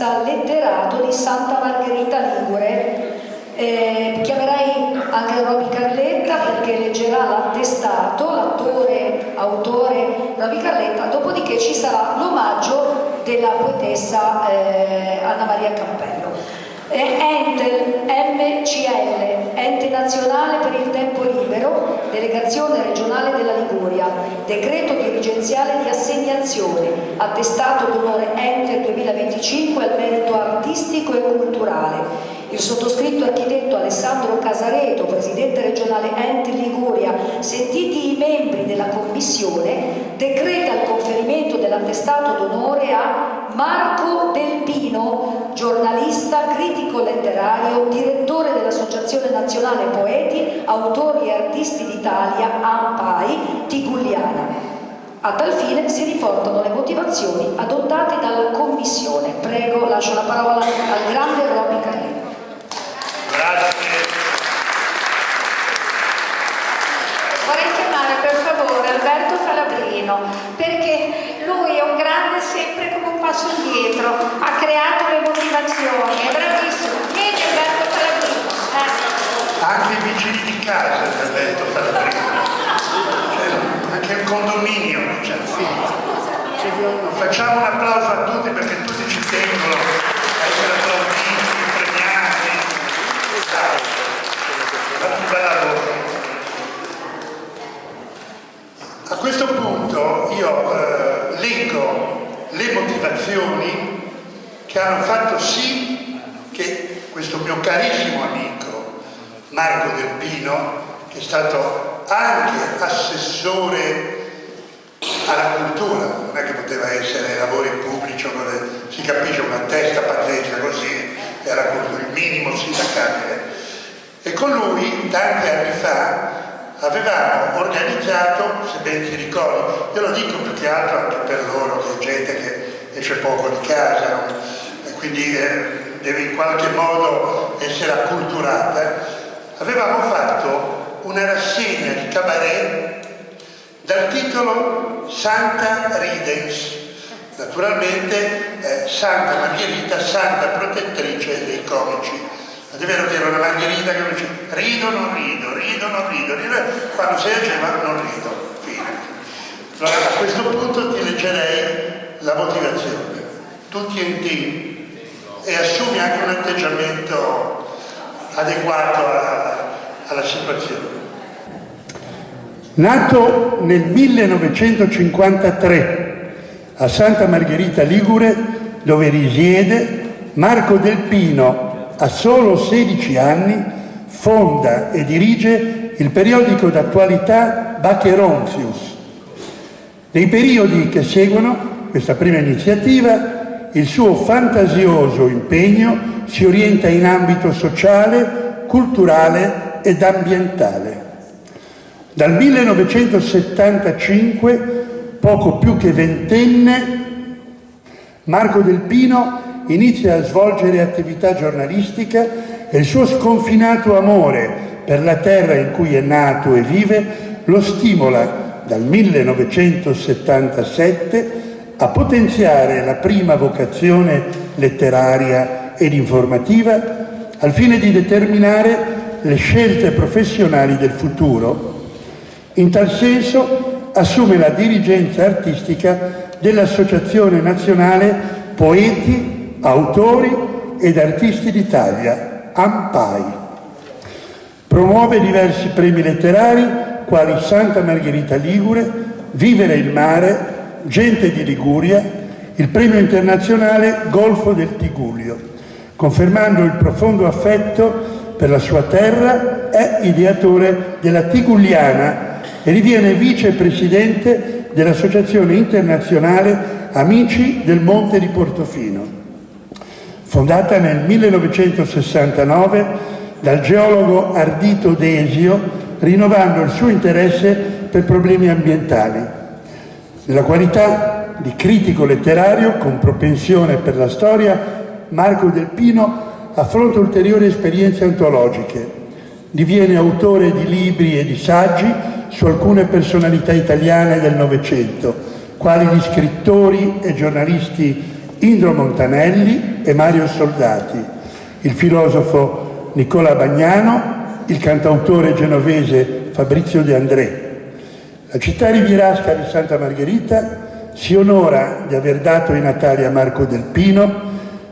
giornalista letterato di Santa Margherita Ligure. Chiamerei anche Roby Carletta perché leggerà l'attestato, autore Roby Carletta, dopodiché ci sarà l'omaggio della poetessa Anna Maria Campello. Entel MCL, Ente Nazionale per il Tempo Libero, Delegazione Regionale della Liguria, Decreto Dirigenziale di Assegnazione, Attestato d'Onore Entel 2025 al merito artistico e culturale. Il sottoscritto architetto Alessandro Casareto, Presidente regionale Ente Liguria, sentiti i membri della Commissione, decreta il conferimento dell'attestato d'onore a Marco Del Pino, giornalista, critico letterario, direttore dell'Associazione Nazionale Poeti, Autori e Artisti d'Italia, ANPAI, Tigugliana. A tal fine si riportano le motivazioni adottate dalla Commissione. Prego, lascio la parola al grande Roby Carletta. Grazie. Vorrei chiamare per favore Alberto Falabrino, perché lui è un grande sempre come un passo indietro, ha creato le motivazioni, è bravissimo. Vieni Alberto Falabrino. Anche i vicini di casa di Alberto Falabrino, anche il condominio c'è il figlio. Facciamo un applauso a tutti perché tutti ci tengono a essere applauditi, premiati. Fatti un bel lavoro. A questo punto io leggo le motivazioni che hanno fatto sì che questo mio carissimo amico Marco Del Pino, che è stato anche assessore alla cultura, non è che poteva essere lavori pubblici, si capisce, una testa pazzesca così, era il minimo sindacabile. E con lui tanti anni fa avevamo organizzato, se ben ti ricordi, io lo dico più che altro anche per loro, che è gente che esce poco di casa, e quindi deve in qualche modo essere acculturata, avevamo fatto una rassegna di cabaret dal titolo Santa Ridens, naturalmente Santa Margherita, santa protettrice dei comici. È vero che era una Margherita che dice rido, non rido, rido, non rido, rido, quando si leggeva non rido, fine. Allora a questo punto ti leggerei la motivazione. Tu tieni e assumi anche un atteggiamento adeguato alla situazione. Nato nel 1953 a Santa Margherita Ligure, dove risiede, Marco Del Pino a solo 16 anni fonda e dirige il periodico d'attualità Bacheronzius. Nei periodi che seguono questa prima iniziativa, il suo fantasioso impegno si orienta in ambito sociale, culturale ed ambientale. Dal 1975, poco più che ventenne, Marco Del Pino inizia a svolgere attività giornalistica e il suo sconfinato amore per la terra in cui è nato e vive lo stimola dal 1977 a potenziare la prima vocazione letteraria ed informativa al fine di determinare le scelte professionali del futuro. In tal senso assume la dirigenza artistica dell'Associazione Nazionale Poeti, Autori ed Artisti d'Italia, ANPAI. Promuove diversi premi letterari quali Santa Margherita Ligure, Vivere il mare, Gente di Liguria, il premio internazionale Golfo del Tigullio. Confermando il profondo affetto per la sua terra, è ideatore della Tigugliana e diviene vicepresidente dell'Associazione Internazionale Amici del Monte di Portofino. Fondata nel 1969 dal geologo Ardito Desio, rinnovando il suo interesse per problemi ambientali. Nella qualità di critico letterario con propensione per la storia, Marco Del Pino affronta ulteriori esperienze antologiche. Diviene autore di libri e di saggi su alcune personalità italiane del Novecento, quali gli scrittori e giornalisti Indro Montanelli e Mario Soldati, il filosofo Nicola Bagnano, il cantautore genovese Fabrizio De André. La città rivierasca di Santa Margherita si onora di aver dato i natali a Marco Del Pino.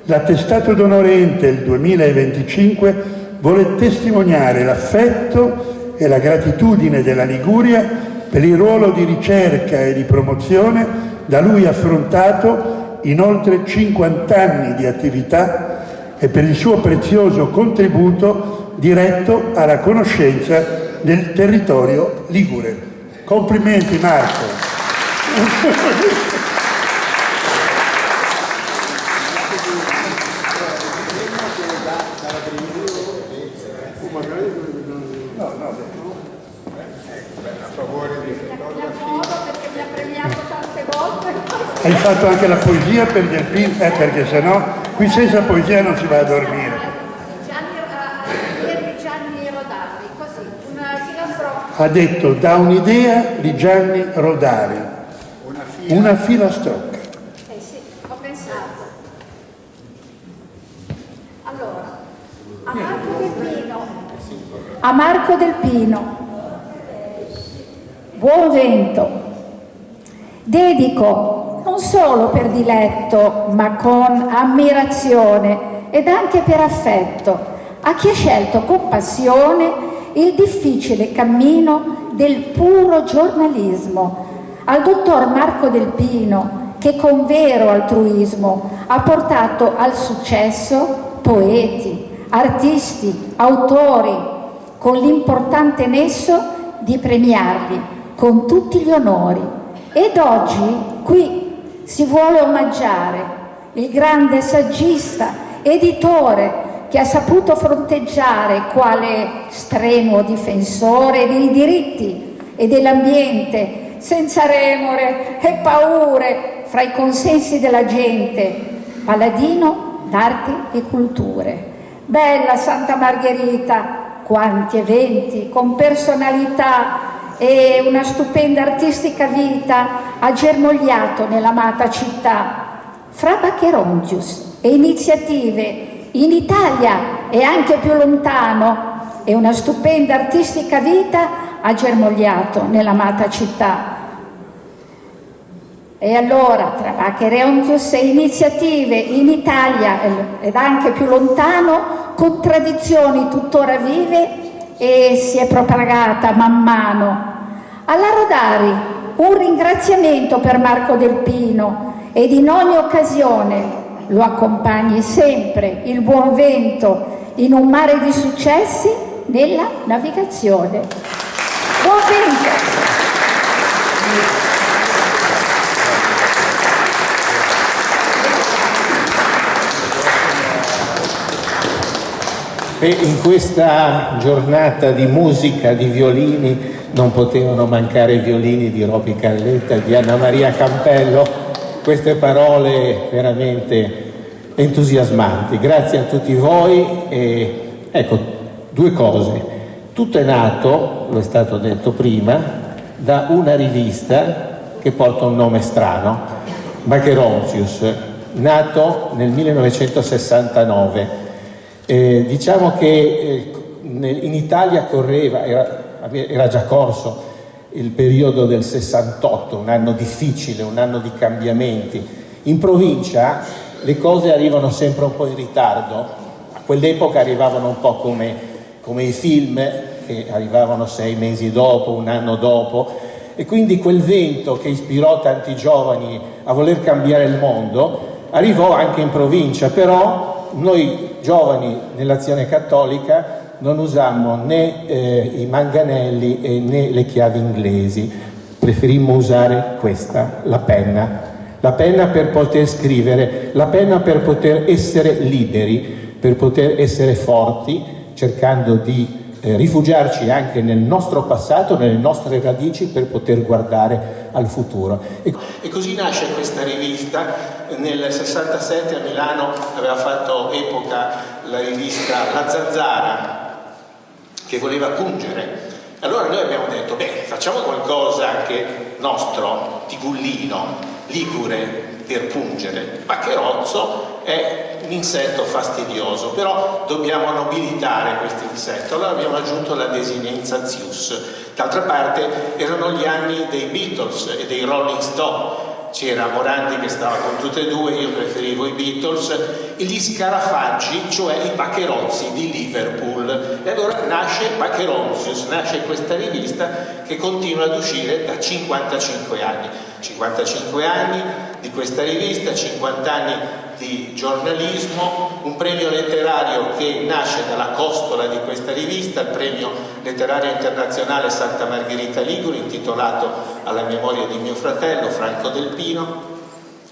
L'attestato d'onore Entel 2025 vuole testimoniare l'affetto e la gratitudine della Liguria per il ruolo di ricerca e di promozione da lui affrontato in oltre 50 anni di attività e per il suo prezioso contributo diretto alla conoscenza del territorio ligure. Complimenti Marco! Hai fatto anche la poesia per Del Pino? Perché sennò qui senza poesia non si va a dormire. Gianni Rodari, così, una filastrocca. Ha detto da un'idea di Gianni Rodari, una filastrocca. Sì, ho pensato. Allora, a Marco Del Pino, buon vento. Dedico non solo per diletto, ma con ammirazione ed anche per affetto a chi ha scelto con passione il difficile cammino del puro giornalismo, al dottor Marco Del Pino, che con vero altruismo ha portato al successo poeti, artisti, autori, con l'importante nesso di premiarli con tutti gli onori. Ed oggi qui si vuole omaggiare il grande saggista, editore, che ha saputo fronteggiare quale strenuo difensore dei diritti e dell'ambiente, senza remore e paure, fra i consensi della gente, paladino d'arte e culture. Bella Santa Margherita, quanti eventi, con personalità e una stupenda artistica vita ha germogliato nell'amata città. Fra Bacherontius e iniziative in Italia e anche più lontano, e una stupenda artistica vita ha germogliato nell'amata città. E allora, tra Bacherontius e iniziative in Italia ed anche più lontano, con tradizioni tuttora vive, e si è propagata man mano. Alla Rodari un ringraziamento per Marco Del Pino, ed in ogni occasione lo accompagni sempre il buon vento in un mare di successi nella navigazione. Buon vento! E in questa giornata di musica, di violini, non potevano mancare i violini di Roby Carletta e di Anna Maria Campello. Queste parole veramente entusiasmanti. Grazie a tutti voi. E ecco, due cose. Tutto è nato, lo è stato detto prima, da una rivista che porta un nome strano, Bacherontius, nato nel 1969. Diciamo che in Italia correva, era già corso il periodo del 68, un anno difficile, un anno di cambiamenti. In provincia le cose arrivano sempre un po' in ritardo, a quell'epoca arrivavano un po' come i film, che arrivavano 6 mesi dopo, un anno dopo, e quindi quel vento che ispirò tanti giovani a voler cambiare il mondo arrivò anche in provincia. Però noi giovani nell'Azione Cattolica non usammo né i manganelli né le chiavi inglesi, preferimmo usare questa, la penna per poter scrivere, la penna per poter essere liberi, per poter essere forti, cercando di rifugiarci anche nel nostro passato, nelle nostre radici, per poter guardare al futuro. E così nasce questa rivista. Nel 67 a Milano aveva fatto epoca la rivista La Zanzara, che voleva pungere. Allora noi abbiamo detto, facciamo qualcosa anche nostro, tigullino, ligure, per pungere. Paccherozzo è un insetto fastidioso, però dobbiamo nobilitare questo insetto, allora abbiamo aggiunto la desinenza Zeus. D'altra parte erano gli anni dei Beatles e dei Rolling Stone, c'era Morandi che stava con tutte e due, io preferivo i Beatles, e gli Scarafaggi, cioè i Paccherozzi di Liverpool, e allora nasce Paccheronzius, nasce questa rivista che continua ad uscire da 55 anni. 55 anni di questa rivista, 50 anni di giornalismo, un premio letterario che nasce dalla costola di questa rivista, il premio letterario internazionale Santa Margherita Liguri, intitolato alla memoria di mio fratello Franco Del Pino,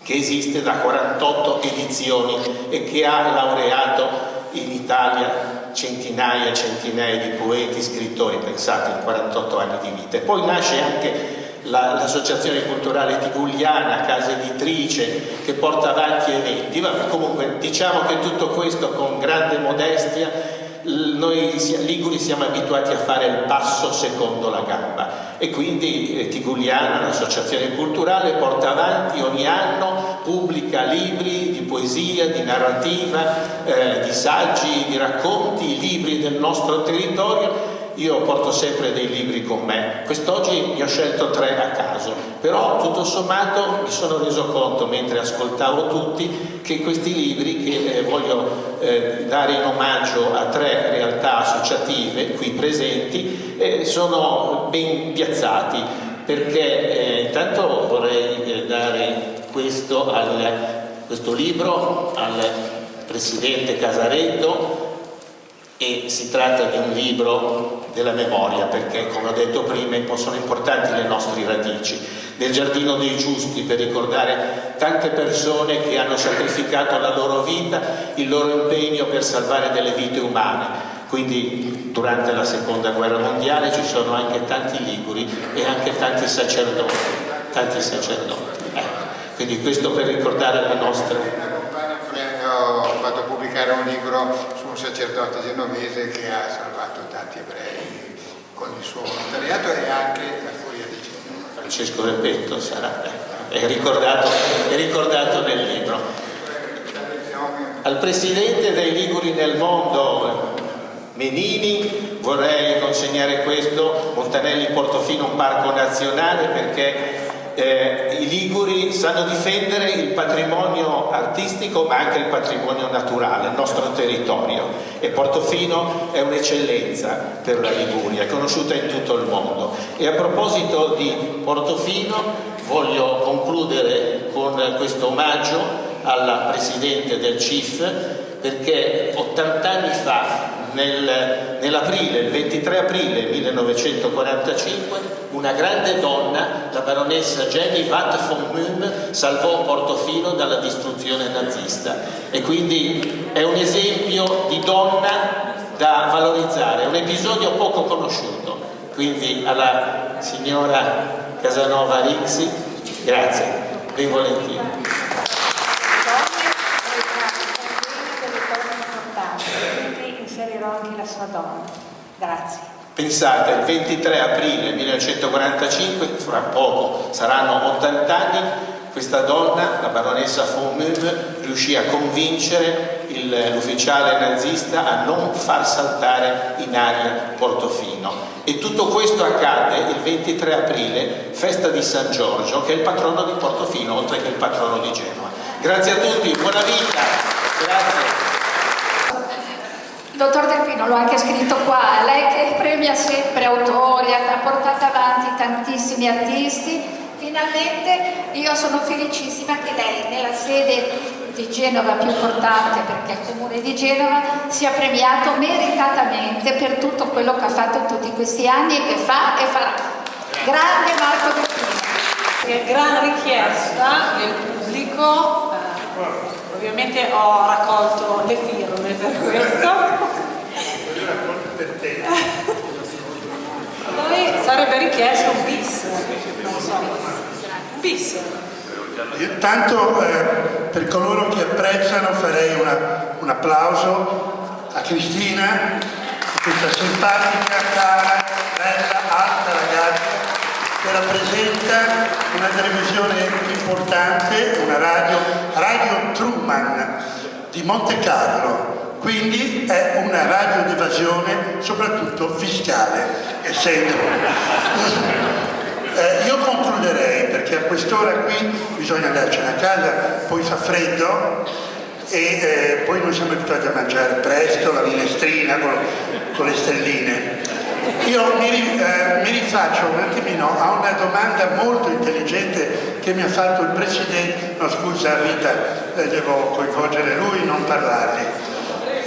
che esiste da 48 edizioni e che ha laureato in Italia centinaia e centinaia di poeti, scrittori, pensate, in 48 anni di vita. E poi nasce anche l'associazione culturale tigugliana, casa editrice, che porta avanti eventi. Vabbè, comunque diciamo che tutto questo con grande modestia. Noi liguri siamo abituati a fare il passo secondo la gamba e quindi Tigugliana, l'associazione culturale, porta avanti ogni anno, pubblica libri di poesia, di narrativa, di saggi, di racconti, libri del nostro territorio. Io porto sempre dei libri con me, quest'oggi ne ho scelto 3 a caso, però tutto sommato mi sono reso conto mentre ascoltavo tutti che questi libri, che voglio dare in omaggio a 3 realtà associative qui presenti, sono ben piazzati, perché intanto vorrei dare questo libro al presidente Casaretto. E si tratta di un libro della memoria, perché come ho detto prima sono importanti le nostre radici, del Giardino dei Giusti, per ricordare tante persone che hanno sacrificato la loro vita, il loro impegno per salvare delle vite umane. Quindi durante la seconda guerra mondiale ci sono anche tanti liguri e anche tanti sacerdoti. Quindi questo per ricordare la nostra. Ho fatto pubblicare un libro su un sacerdote genovese che ha salvato tanti ebrei con il suo volontariato e anche la furia di Genova. Francesco Repetto sarà, è ricordato nel libro. Al presidente dei Liguri nel mondo, Menini, vorrei consegnare questo, Montanelli Portofino, un parco nazionale, perché i liguri sanno difendere il patrimonio artistico ma anche il patrimonio naturale, il nostro territorio, e Portofino è un'eccellenza per la Liguria, è conosciuta in tutto il mondo. E a proposito di Portofino voglio concludere con questo omaggio alla presidente del CIF, perché 80 anni fa, nell'aprile, il 23 aprile 1945, una grande donna, la baronessa Jenny Watt von Meun, salvò Portofino dalla distruzione nazista, e quindi è un esempio di donna da valorizzare, un episodio poco conosciuto. Quindi alla signora Casanova Rixi, grazie, ben volentieri. Anche la sua donna. Grazie. Pensate, il 23 aprile 1945, fra poco saranno 80 anni, questa donna, la baronessa von Meun, riuscì a convincere l'ufficiale nazista a non far saltare in aria Portofino. E tutto questo accade il 23 aprile, festa di San Giorgio, che è il patrono di Portofino, oltre che il patrono di Genova. Grazie a tutti, buona vita. Grazie. Dottor Del Pino, l'ho anche scritto qua, lei che premia sempre autori, ha portato avanti tantissimi artisti, finalmente io sono felicissima che lei nella sede di Genova più importante, perché è il comune di Genova, sia premiato meritatamente per tutto quello che ha fatto in tutti questi anni e che fa e farà. Grande Marco Del Pino. Gran richiesta del pubblico. Ovviamente ho raccolto le firme per questo. Poi sarebbe richiesto un bis, non so, un bis. Tanto per coloro che apprezzano farei un applauso a Cristina, questa simpatica, cara, bella, alta ragazza che rappresenta una televisione importante, una Radio Truman di Monte Carlo, quindi è una radio di evasione soprattutto fiscale, essendo. Io concluderei perché a quest'ora qui bisogna andarcene a casa, poi fa freddo e poi noi siamo abituati a mangiare presto, la minestrina con le stelline. Io mi rifaccio un attimino a una domanda molto intelligente che mi ha fatto il Presidente, no scusa Rita, devo coinvolgere lui, non parlargli,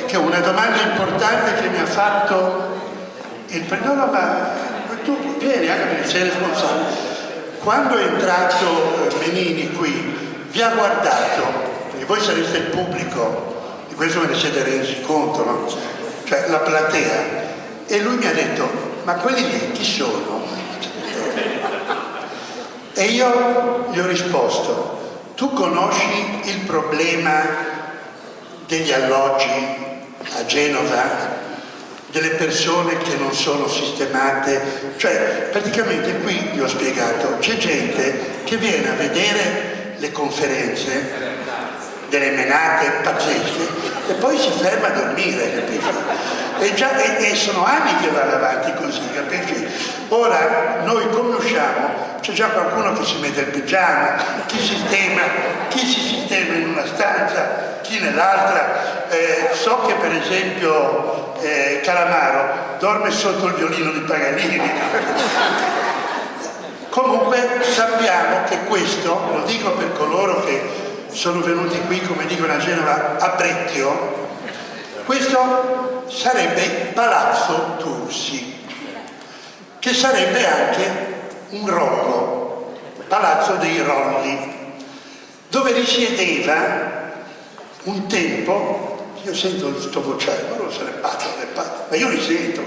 che è una domanda importante che mi ha fatto il Presidente, no, ma tu vieni anche perché sei responsabile. Quando è entrato Benini qui, vi ha guardato, perché voi sareste il pubblico, di questo ve ne siete resi conto, no? Cioè la platea. E lui mi ha detto, ma quelli lì chi sono? E io gli ho risposto, tu conosci il problema degli alloggi a Genova, delle persone che non sono sistemate? Cioè, praticamente qui vi ho spiegato, c'è gente che viene a vedere le conferenze, delle menate pazzesche, e poi si ferma a dormire, capisci? E sono anni che vanno avanti così, capisci? Ora noi come usciamo? C'è già qualcuno che si mette il pigiama, chi si sistema in una stanza, chi nell'altra. So che per esempio Calamaro dorme sotto il violino di Paganini. Comunque sappiamo che questo, lo dico per coloro che sono venuti qui, come dicono a Genova, a Brecchio, questo sarebbe Palazzo Tursi, che sarebbe anche un rollo, Palazzo dei Rolli, dove risiedeva un tempo, io sento sto vociare, ma non se ne pazzo, ma io li sento,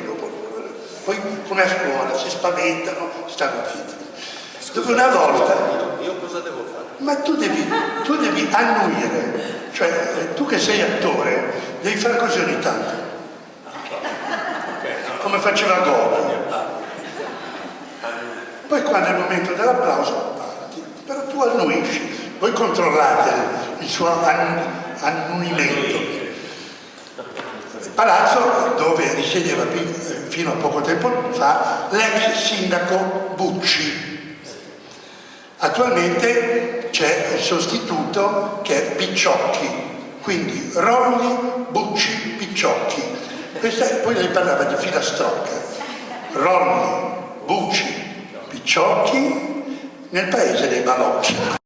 poi come a scuola, si spaventano, stanno zitti. Dove una volta, io cosa devo fare? ma tu devi annuire, cioè tu che sei attore devi fare così ogni tanto, come faceva Gori. Poi quando è il momento dell'applauso parti, però tu annuisci, voi controllate il suo annuimento. Il palazzo dove risiedeva fino a poco tempo fa l'ex sindaco Bucci. Attualmente c'è il sostituto che è Picciocchi, quindi Rolli, Bucci, Picciocchi. Poi lei parlava di filastrocca. Rolli, Bucci, Picciocchi nel paese dei balocchi.